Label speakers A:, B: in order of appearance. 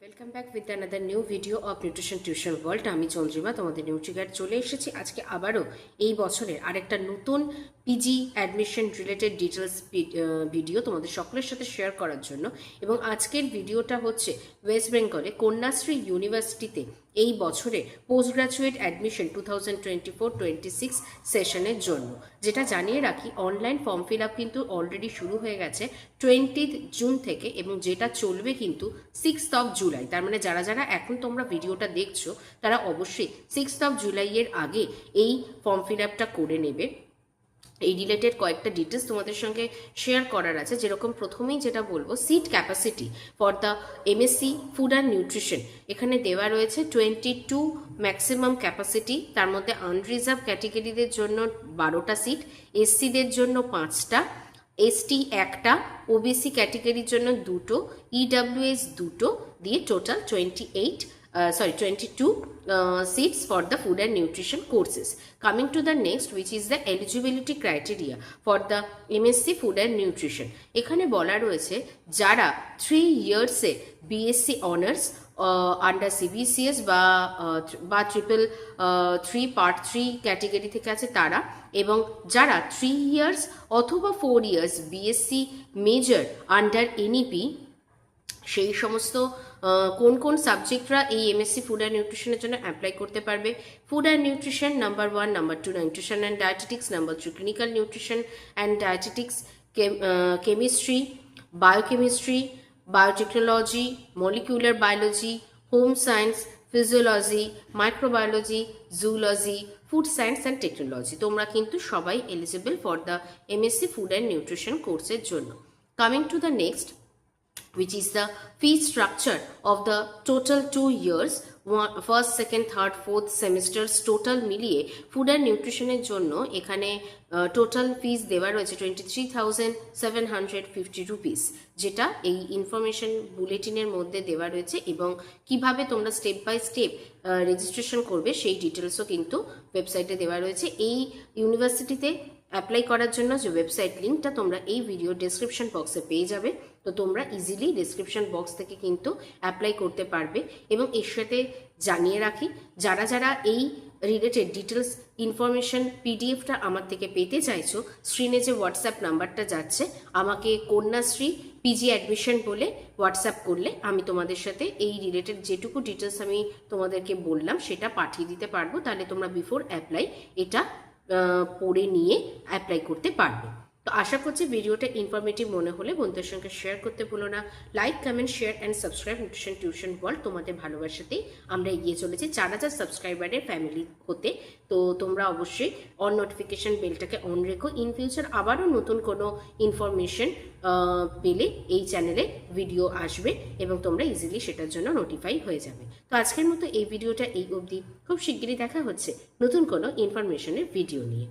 A: Welcome back with another new video of nutrition tuition world. আমি চন্দ্রিমা, তোমাদের নিউট্রিগাইড চলে এসেছি আজকে আবারও এই বছরের আরেকটা নতুন PG admission related details video তোমাদের সকলের সাথে শেয়ার করার জন্য। এবং আজকের ভিডিওটা হচ্ছে ওয়েস্ট বেঙ্গলে কন্যাশ্রী ইউনিভার্সিটিতে এই বছরে পোস্ট গ্রাজুয়েট অ্যাডমিশন 2024-26 সেশনের জন্য, যেটা জানিয়ে রাখি অনলাইন ফর্ম ফিল আপ কিন্তু অলরেডি শুরু হয়ে গেছে 20 জুন থেকে, এবং যেটা চলবে কিন্তু 6 জুলাই। তার মানে যারা যারা এখন তোমরা ভিডিওটা দেখছো তারা অবশ্যই 6 জুলাইয়ের আগে এই ফর্ম ফিল আপটা করে নেবে। এই রিলেটেড কয়েকটা ডিটেলস তোমাদের সঙ্গে শেয়ার করার আছে। যেরকম প্রথমেই যেটা বলবো, seat capacity for the MSc food and nutrition এখানে দেওয়া রয়েছে 22 ম্যাক্সিমাম ক্যাপাসিটি। তার মধ্যে আনরিজার্ভ ক্যাটেগরিদের জন্য 12টা সিট, এসসিদের জন্য 5টা, এসটি 1টা, ওবিসি ক্যাটেগরির জন্য 2টো, ইডাব্লিউএস 2টো, দিয়ে total 22 seats for the food and nutrition courses. Coming to the next, which is the eligibility criteria for the MSc food and nutrition. এখানে বলা রয়েছে যারা 3 years BSc honours under CBCS বা triple 3 part 3 category থেকে আছে তারা, এবং যারা 3 years অথবা 4 years BSc major under NEP, সেই সমস্ত কোন কোন সাবজেক্টরা এই এমএসসি ফুড অ্যান্ড নিউট্রিশনের জন্য অ্যাপ্লাই করতে পারবে। Food and nutrition number 1, number 2 nutrition and dietetics, number 3 clinical nutrition and dietetics, chemistry, biochemistry, biotechnology, molecular biology, home science, physiology, microbiology, zoology, food science and technology. তোমরা কিন্তু সবাই eligible for the MSc food and nutrition কোর্সের জন্য। Coming to the next, which is the fee structure of the total 2 years, first, second, third, fourth semesters total মিলিয়ে food and নিউট্রিশনের জন্য এখানে total ফিস দেওয়া রয়েছে 23,750 রুপিস, যেটা এই ইনফরমেশন বুলেটিনের মধ্যে দেওয়া রয়েছে। এবং কিভাবে তোমরা স্টেপ বাই স্টেপ রেজিস্ট্রেশন করবে সেই ডিটেলসও কিন্তু ওয়েবসাইটে দেওয়া রয়েছে। এই ইউনিভার্সিটিতে অ্যাপ্লাই করার জন্য যে ওয়েবসাইট লিঙ্কটা তোমরা এই ভিডিও ডেসক্রিপশন বক্সে পেয়ে যাবে, তো তোমরা ইজিলি ডেসক্রিপশন বক্স থেকে কিন্তু অ্যাপ্লাই করতে পারবে। এবং এর সাথে জানিয়ে রাখি, যারা যারা এই রিলেটেড ডিটেলস ইনফরমেশন পিডিএফটা আমার থেকে পেতে চাইছো, স্ক্রিনে যে হোয়াটসঅ্যাপ নাম্বারটা যাচ্ছে, আমাকে কন্যাশ্রী পিজি অ্যাডমিশন বলে হোয়াটসঅ্যাপ করলে আমি তোমাদের সাথে এই রিলেটেড যেটুকু ডিটেলস আমি তোমাদেরকে বললাম সেটা পাঠিয়ে দিতে পারবো। তাহলে তোমরা বিফোর অ্যাপ্লাই এটা পড়ে নিয়ে অ্যাপ্লাই করতে পারবে। তো আশা করছি ভিডিওটা ইনফরমেটিভ মনে হলে বন্ধুদের সঙ্গে শেয়ার করতে ভুলো না। Like, comment, share and subscribe nutrition tuition world. তোমাদের ভালোবাসাতেই আমরা এগিয়ে চলেছি 4,000 সাবস্ক্রাইবারের ফ্যামিলি হতে। তো তোমরা অবশ্যই অন নোটিফিকেশন বেলটাকে অন রেখো। ইন ফিউচার আবারও নতুন কোনো ইনফরমেশন পেলে এই চ্যানেলে ভিডিও আসবে এবং তোমরা ইজিলি সেটার জন্য নোটিফাই হয়ে যাবে। তো আজকের মতো এই ভিডিওটা এই অবধি। খুব শিগগিরই দেখা হচ্ছে নতুন কোনো ইনফরমেশনের ভিডিও নিয়ে।